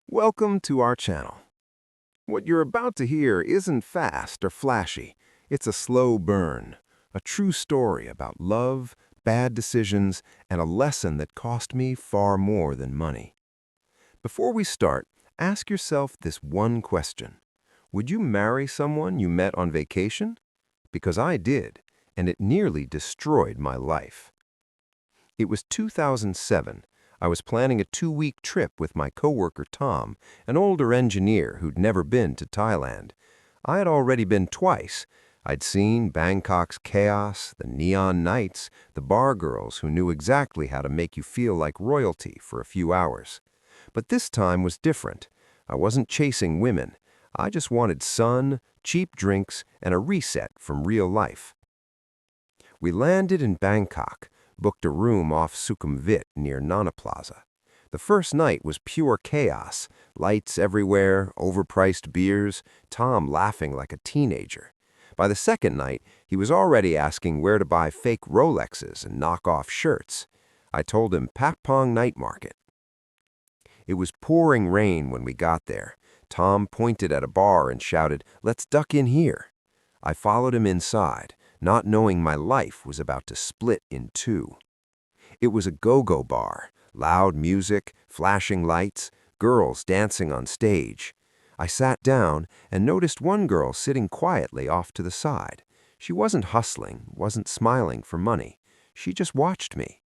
Welcome to our channel. What you're about to hear isn't fast or flashy. It's a slow burn, a true story about love, bad decisions, and a lesson that cost me far more than money. Before we start, ask yourself this one question. Would you marry someone you met on vacation? Because I did, and it nearly destroyed my life. It was 2007. I was planning a 2-week trip with my coworker Tom, an older engineer who'd never been to Thailand. I had already been twice. I'd seen Bangkok's chaos, the neon nights, the bar girls who knew exactly how to make you feel like royalty for a few hours. But this time was different. I wasn't chasing women. I just wanted sun, cheap drinks, and a reset from real life. We landed in Bangkok, booked a room off Sukhumvit near Nana Plaza. The first night was pure chaos, lights everywhere, overpriced beers, Tom laughing like a teenager. By the second night, he was already asking where to buy fake Rolexes and knock-off shirts. I told him Patpong Night Market. It was pouring rain when we got there. Tom pointed at a bar and shouted, "Let's duck in here." I followed him inside, not knowing my life was about to split in two. It was a go-go bar, loud music, flashing lights, girls dancing on stage. I sat down and noticed one girl sitting quietly off to the side. She wasn't hustling, wasn't smiling for money. She just watched me.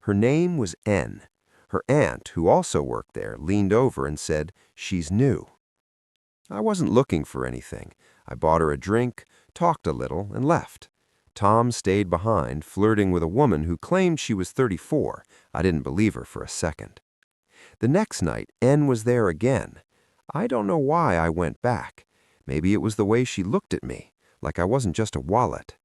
Her name was N. Her aunt, who also worked there, leaned over and said, "She's new." I wasn't looking for anything. I bought her a drink, talked a little, and left. Tom stayed behind, flirting with a woman who claimed she was 34. I didn't believe her for a second. The next night, N was there again. I don't know why I went back. Maybe it was the way she looked at me, like I wasn't just a wallet.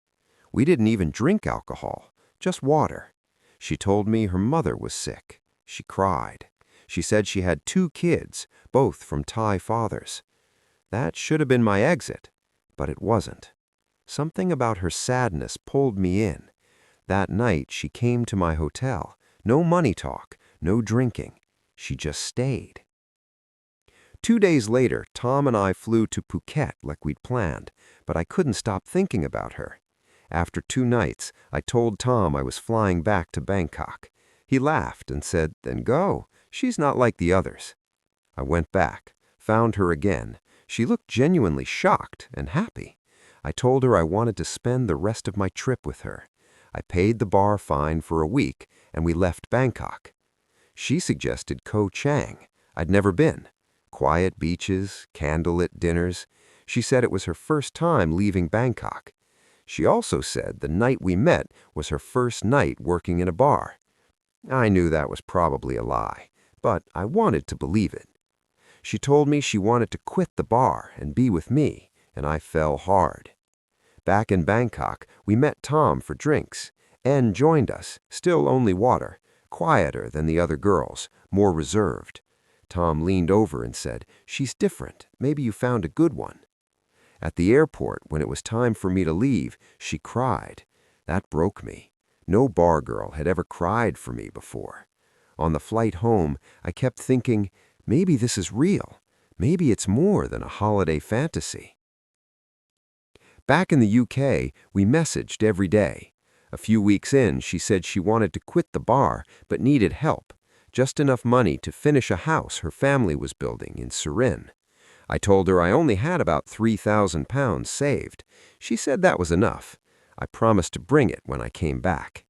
We didn't even drink alcohol, just water. She told me her mother was sick. She cried. She said she had 2 kids, both from Thai fathers. That should have been my exit, but it wasn't. Something about her sadness pulled me in. That night, she came to my hotel. No money talk, no drinking. She just stayed. 2 days later, Tom and I flew to Phuket like we'd planned, but I couldn't stop thinking about her. After 2 nights, I told Tom I was flying back to Bangkok. He laughed and said, "Then go. She's not like the others." I went back, found her again. She looked genuinely shocked and happy. I told her I wanted to spend the rest of my trip with her. I paid the bar fine for a week, and we left Bangkok. She suggested Koh Chang. I'd never been. Quiet beaches, candlelit dinners. She said it was her first time leaving Bangkok. She also said the night we met was her first night working in a bar. I knew that was probably a lie, but I wanted to believe it. She told me she wanted to quit the bar and be with me, and I fell hard. Back in Bangkok, we met Tom for drinks. N joined us, still only water, quieter than the other girls, more reserved. Tom leaned over and said, "She's different. Maybe you found a good one." At the airport, when it was time for me to leave, she cried. That broke me. No bar girl had ever cried for me before. On the flight home, I kept thinking, maybe this is real. Maybe it's more than a holiday fantasy. Back in the UK, we messaged every day. A few weeks in, she said she wanted to quit the bar, but needed help. Just enough money to finish a house her family was building in Surin. I told her I only had about £3,000 saved. She said that was enough. I promised to bring it when I came back.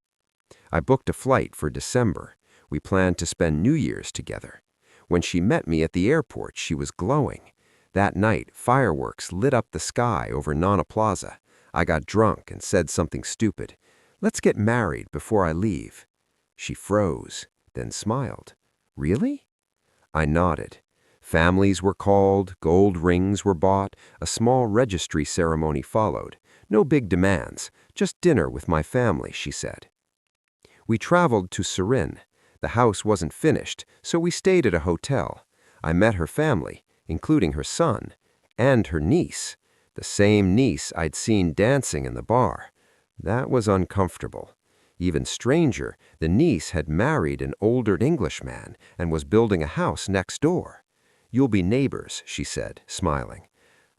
I booked a flight for December. We planned to spend New Year's together. When she met me at the airport, she was glowing. That night, fireworks lit up the sky over Nana Plaza. I got drunk and said something stupid. "Let's get married before I leave." She froze, then smiled. "Really?" I nodded. Families were called, gold rings were bought, a small registry ceremony followed. No big demands, just dinner with my family, she said. We traveled to Surin. The house wasn't finished, so we stayed at a hotel. I met her family, including her son, and her niece, the same niece I'd seen dancing in the bar. That was uncomfortable. Even stranger, the niece had married an older Englishman and was building a house next door. "You'll be neighbors," she said, smiling.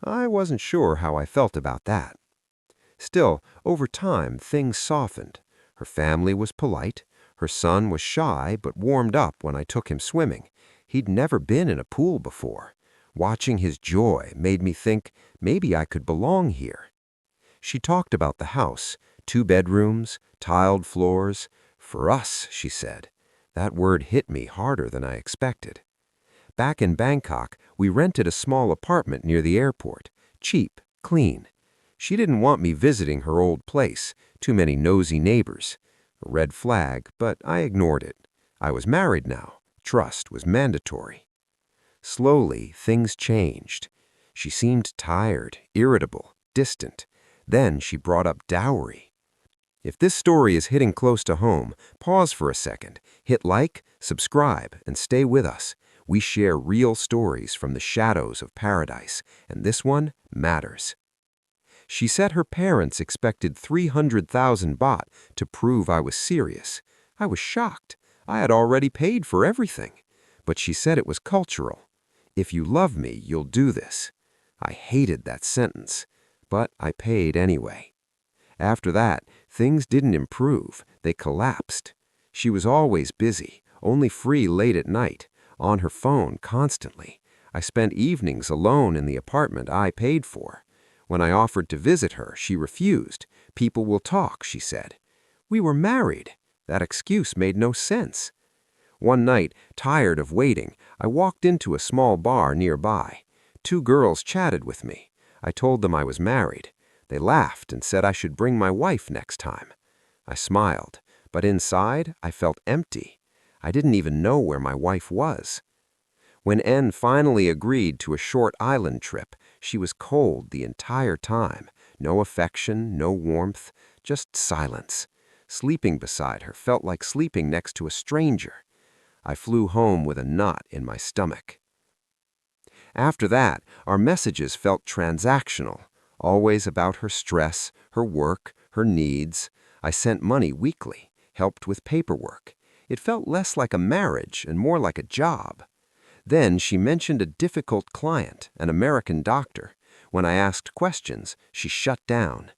I wasn't sure how I felt about that. Still, over time, things softened. Her family was polite. Her son was shy but warmed up when I took him swimming. He'd never been in a pool before. Watching his joy made me think maybe I could belong here. She talked about the house, 2 bedrooms, tiled floors. For us, she said. That word hit me harder than I expected. Back in Bangkok, we rented a small apartment near the airport. Cheap, clean. She didn't want me visiting her old place, too many nosy neighbors. A red flag, but I ignored it. I was married now. Trust was mandatory. Slowly, things changed. She seemed tired, irritable, distant. Then she brought up dowry. If this story is hitting close to home, pause for a second, hit like, subscribe, and stay with us. We share real stories from the shadows of paradise, and this one matters. She said her parents expected 300,000 baht to prove I was serious. I was shocked. I had already paid for everything. But she said it was cultural. If you love me, you'll do this. I hated that sentence, but I paid anyway. After that, things didn't improve. They collapsed. She was always busy, only free late at night, on her phone constantly. I spent evenings alone in the apartment I paid for. When I offered to visit her, she refused. People will talk, she said. We were married. That excuse made no sense. One night, tired of waiting, I walked into a small bar nearby. 2 girls chatted with me. I told them I was married. They laughed and said I should bring my wife next time. I smiled, but inside I felt empty. I didn't even know where my wife was. When N finally agreed to a short island trip, she was cold the entire time. No affection, no warmth, just silence. Sleeping beside her felt like sleeping next to a stranger. I flew home with a knot in my stomach. After that, our messages felt transactional, always about her stress, her work, her needs. I sent money weekly, helped with paperwork. It felt less like a marriage and more like a job. Then she mentioned a difficult client, an American doctor. When I asked questions, she shut down.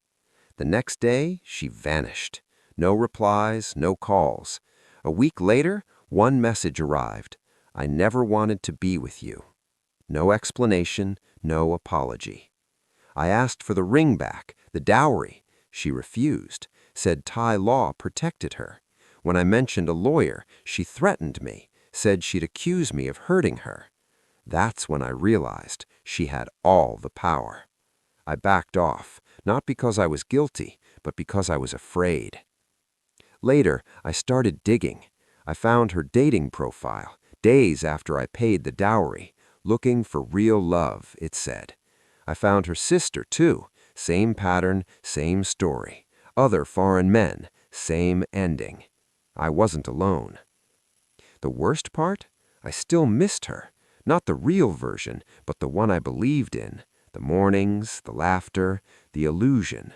The next day, she vanished. No replies, no calls. A week later, one message arrived. I never wanted to be with you. No explanation, no apology. I asked for the ring back, the dowry. She refused, said Thai law protected her. When I mentioned a lawyer, she threatened me, said she'd accuse me of hurting her. That's when I realized she had all the power. I backed off, not because I was guilty, but because I was afraid. Later, I started digging. I found her dating profile, days after I paid the dowry. Looking for real love, it said. I found her sister, too. Same pattern, same story. Other foreign men, same ending. I wasn't alone. The worst part? I still missed her. Not the real version, but the one I believed in. The mornings, the laughter, the illusion.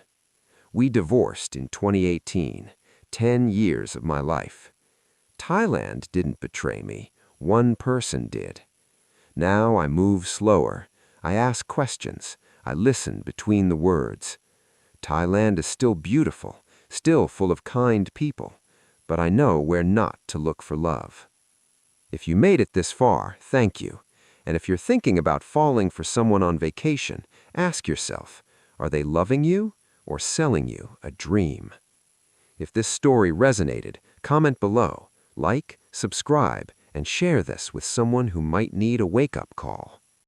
We divorced in 2018. 10 years of my life. Thailand didn't betray me. One person did. Now I move slower. I ask questions. I listen between the words. Thailand is still beautiful, still full of kind people, but I know where not to look for love. If you made it this far, thank you. And if you're thinking about falling for someone on vacation, ask yourself, are they loving you or selling you a dream? If this story resonated, comment below, like, subscribe, and share this with someone who might need a wake-up call.